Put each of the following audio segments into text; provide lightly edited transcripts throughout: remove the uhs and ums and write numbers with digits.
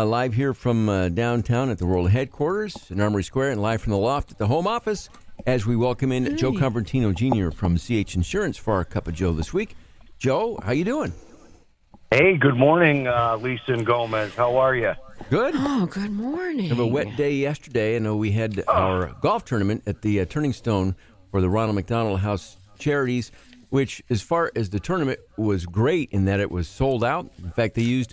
Live here from downtown at the World Headquarters in Armory Square, and live from the loft at the home office as we welcome in Joe Convertino Jr. from CH Insurance for our Cup of Joe this week. Joe, how you doing? Hey, good morning, Lisa and Gomez. How are you? Good. Oh, good morning. Have a wet day yesterday. I know we had our golf tournament at the Turning Stone for the Ronald McDonald House Charities, which, as far as the tournament, was great in that it was sold out. In fact, they used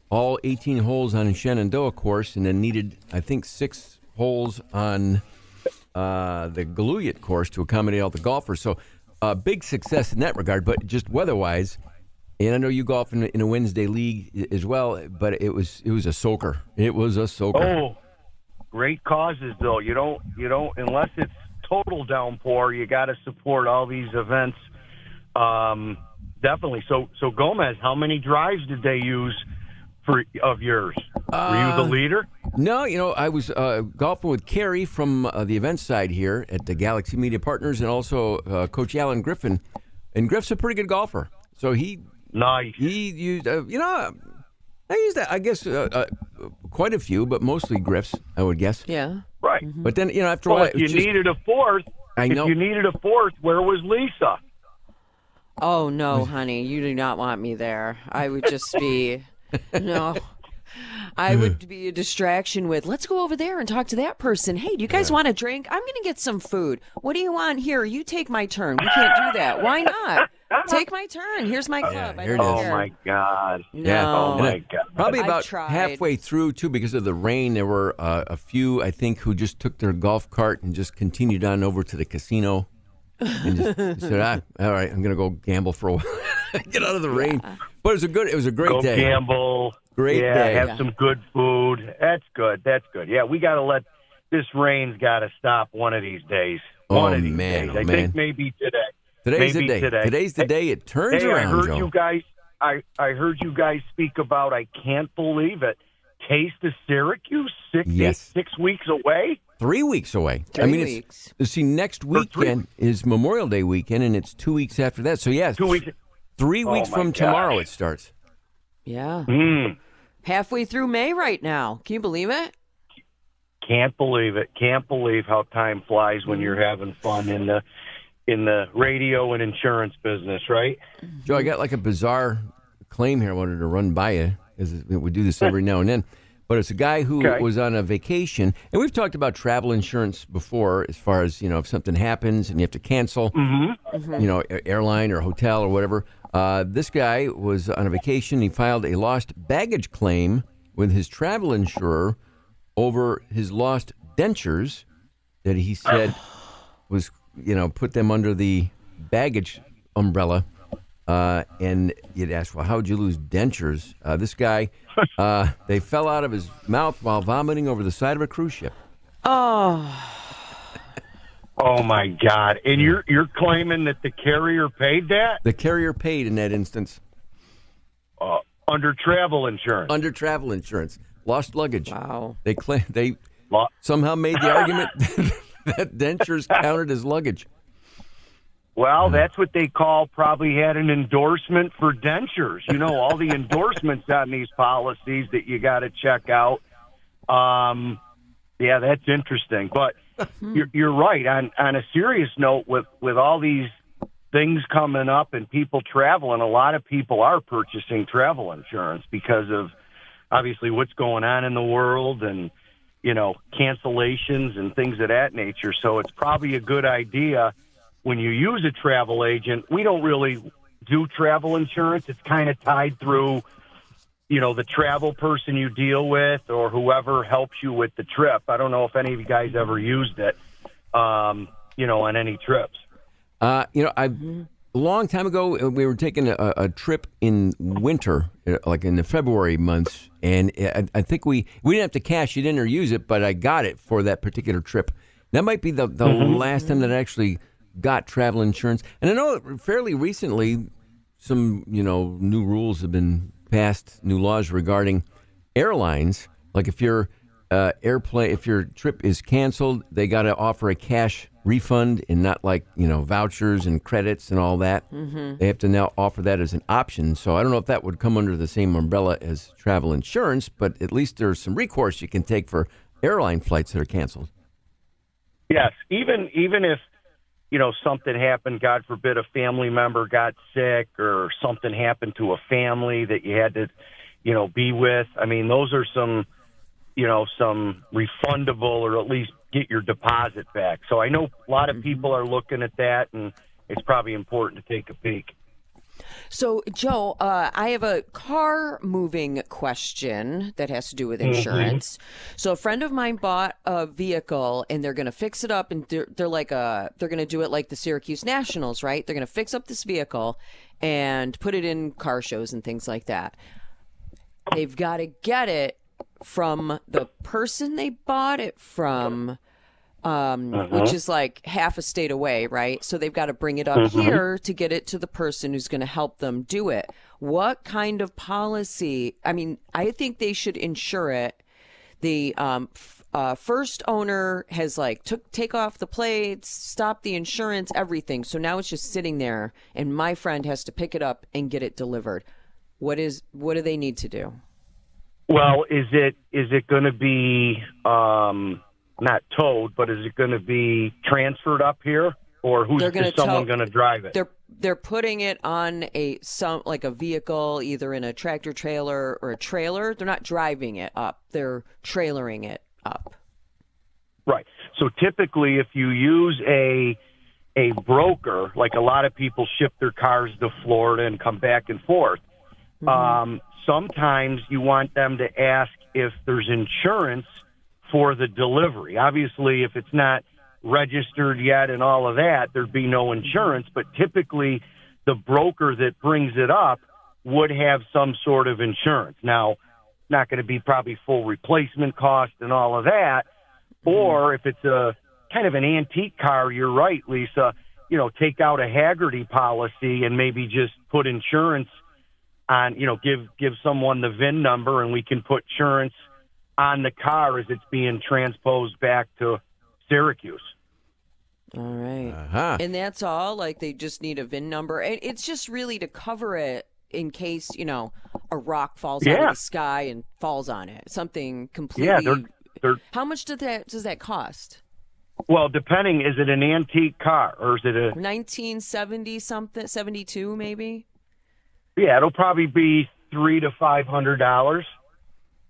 all 18 holes on a Shenandoah course and then needed, I think, 6 holes on the Galouyat course to accommodate all the golfers. So big success in that regard, but just weather-wise, and I know you golf in a Wednesday league as well, but it was a soaker. It was a soaker. Oh, great causes, though. You don't unless it's total downpour, you got to support all these events. Definitely. So Gomez, how many drives did they use of yours? Were you the leader? No, I was golfing with Kerry from the event side here at the Galaxy Media Partners, and also Coach Alan Griffin. And Griff's a pretty good golfer, so he used I used I guess quite a few, but mostly Griff's, I would guess. Yeah. Right. Mm-hmm. But then after a while, if you needed a fourth, I know. If you needed a fourth, where was Lisa? Oh, no, honey. You do not want me there. I would just be, no. I would be a distraction with, let's go over there and talk to that person. Hey, do you guys want a drink? I'm going to get some food. What do you want here? You take my turn. We can't do that. Why not? Take my turn. Here's my club. I here it don't is. care. Oh, my God. No. Yeah. Oh, my God. Probably I've about tried. halfway through, too, because of the rain, there were a few, I think, who just took their golf cart and just continued on over to the casino and just said, all right, I'm going to go gamble for a while. Get out of the rain. But it was a great day. Go gamble. Great day. Have some good food. That's good. Yeah, we got to let this rain's got to stop one of these days. One of these days. I think maybe today. Today's maybe the day. Today. Today's the day it turns around, I heard Joe. you guys. I heard you guys speak about. I can't believe it. Taste of Syracuse. 6 weeks away. 3 weeks away. 3 weeks. See, next weekend is Memorial Day weekend, and it's 2 weeks after that. So, yes, 2 weeks. 3 weeks my from tomorrow it starts. Yeah. Mm. Halfway through May right now. Can you believe it? Can't believe it. Can't believe how time flies when you're having fun in the radio and insurance business, right? Joe, I got like a bizarre claim here I wanted to run by you, because we do this every now and then. But it's a guy who was on a vacation, and we've talked about travel insurance before, as far as, if something happens and you have to cancel, airline or hotel or whatever. This guy was on a vacation. He filed a lost baggage claim with his travel insurer over his lost dentures that he said was, put them under the baggage umbrella. And you'd ask, well, how'd you lose dentures? This guy, they fell out of his mouth while vomiting over the side of a cruise ship. Oh. Oh, my God. And you're claiming that the carrier paid that? The carrier paid in that instance. Under travel insurance. Under travel insurance. Lost luggage. Wow. They somehow made the argument that dentures counted as luggage. Well, that's what they call probably had an endorsement for dentures. All the endorsements on these policies that you got to check out. Yeah, that's interesting. But you're right. On a serious note, with all these things coming up and people traveling, a lot of people are purchasing travel insurance because of obviously what's going on in the world and, cancellations and things of that nature. So it's probably a good idea when you use a travel agent. We don't really do travel insurance. It's kind of tied through, the travel person you deal with or whoever helps you with the trip. I don't know if any of you guys ever used it, on any trips. A long time ago, we were taking a trip in winter, like in the February months, and I think we didn't have to cash it in or use it, but I got it for that particular trip. That might be the last time that I actually got travel insurance. And I know fairly recently some, new rules have been passed, new laws regarding airlines. Like if your if your trip is canceled, they got to offer a cash refund and not like, vouchers and credits and all that. Mm-hmm. They have to now offer that as an option. So I don't know if that would come under the same umbrella as travel insurance, but at least there's some recourse you can take for airline flights that are canceled. Yes, even if something happened, God forbid, a family member got sick or something happened to a family that you had to, be with. I mean, those are some refundable or at least get your deposit back. So I know a lot of people are looking at that, and it's probably important to take a peek. So, Joe, I have a car moving question that has to do with insurance. Mm-hmm. So a friend of mine bought a vehicle, and they're going to fix it up, and they're going to do it like the Syracuse Nationals, right? They're going to fix up this vehicle and put it in car shows and things like that. They've got to get it from the person they bought it from, which is like half a state away, right? So they've got to bring it up here to get it to the person who's going to help them do it. What kind of policy? I mean, I think they should insure it. The first owner has take off the plates, stop the insurance, everything. So now it's just sitting there, and my friend has to pick it up and get it delivered. What do they need to do? Well, is it going to be not towed, but is it going to be transferred up here, or is someone going to drive it? They're putting it on a vehicle, either in a tractor trailer or a trailer. They're not driving it up; they're trailering it up. Right. So typically, if you use a broker, like a lot of people ship their cars to Florida and come back and forth. Sometimes you want them to ask if there's insurance for the delivery. Obviously, if it's not registered yet and all of that, there'd be no insurance. But typically, the broker that brings it up would have some sort of insurance. Now, not going to be probably full replacement cost and all of that. Or if it's a kind of an antique car, you're right, Lisa, take out a Haggerty policy and maybe just put insurance on, give someone the VIN number, and we can put insurance on the car as it's being transposed back to Syracuse. All right. And that's all? Like, they just need a VIN number? It's just really to cover it in case, a rock falls out of the sky and falls on it. Something completely... Yeah, they're... How much does that cost? Well, depending, is it an antique car, or is it a... 1970-something, 72 maybe? Yeah, it'll probably be $300 to $500.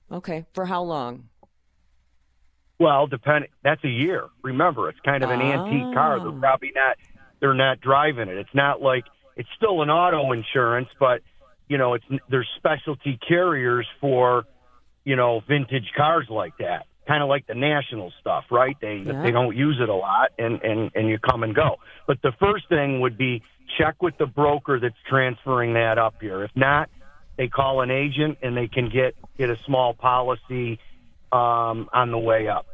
Okay, for how long? Well, that's a year. Remember, it's kind of an antique car. They're not driving it. It's not like, it's still an auto insurance, but there's specialty carriers for vintage cars like that. Kind of like the national stuff, right? They don't use it a lot, and you come and go. But the first thing would be check with the broker that's transferring that up here. If not, they call an agent and they can get a small policy on the way up.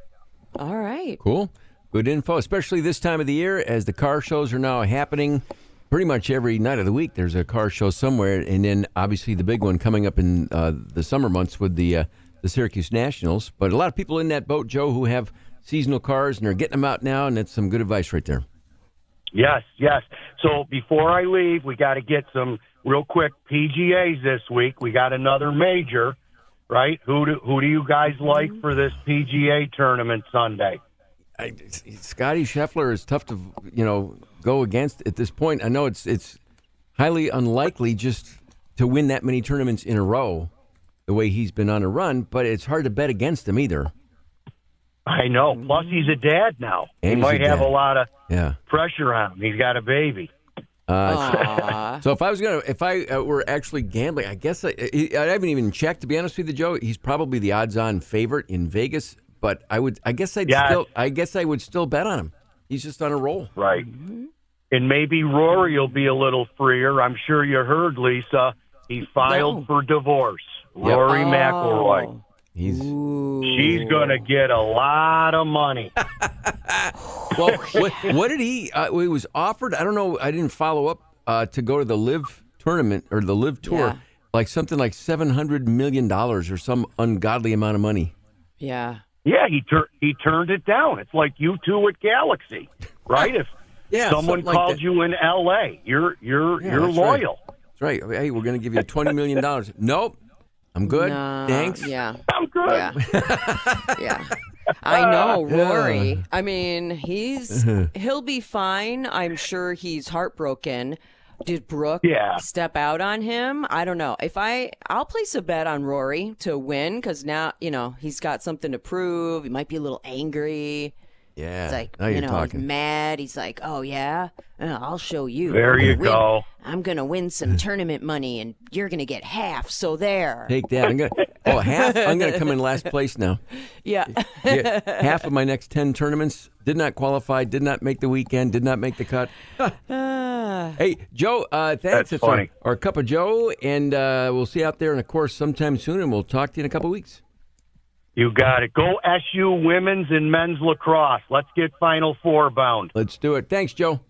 All right. Cool. Good info, especially this time of the year as the car shows are now happening pretty much every night of the week. There's a car show somewhere, and then obviously the big one coming up in the summer months with the Syracuse Nationals. But a lot of people in that boat, Joe, who have seasonal cars and are getting them out now, and that's some good advice right there. Yes. So before I leave, we got to get some real quick PGAs this week. We got another major, right? Who do you guys like for this PGA tournament Sunday? Scotty Scheffler is tough to go against at this point. I know it's highly unlikely just to win that many tournaments in a row the way he's been on a run, but it's hard to bet against him either. I know. Plus, he's a dad now. And he might have a lot of Yeah. pressure on him. He's got a baby. So if I were actually gambling, I guess I haven't even checked, to be honest with you, Joe. He's probably the odds-on favorite in Vegas, but I guess I would still bet on him. He's just on a roll. Right. Mm-hmm. And maybe Rory will be a little freer. I'm sure you heard, Lisa. He filed for divorce. Yep. Rory McIlroy. She's going to get a lot of money. Well, what did he was offered? I don't know. I didn't follow up to go to the Live tournament or the Live tour. Yeah. Like something like $700 million or some ungodly amount of money. Yeah. Yeah, he turned it down. It's like you two at Galaxy. right? If someone called you in L.A., you're loyal. That's right. Hey, we're going to give you $20 million. Nope. I'm good. No, Thanks. Yeah. I'm good. Yeah. I know, Rory. I mean, he'll be fine. I'm sure he's heartbroken. Did Brooke step out on him? I don't know. I'll place a bet on Rory to win because now, he's got something to prove. He might be a little angry. Yeah. He's like, now you're he's talking. mad. He's like, oh, yeah? I'll show you. There you go. I'm going to win some tournament money, and you're going to get half, so there. Take that. Half? I'm going to come in last place now. Yeah. Half of my next 10 tournaments did not qualify, did not make the weekend, did not make the cut. Hey, Joe, thanks. That's funny. Our cup of Joe, and we'll see you out there in a course sometime soon, and we'll talk to you in a couple weeks. You got it. Go SU women's and men's lacrosse. Let's get Final Four bound. Let's do it. Thanks, Joe.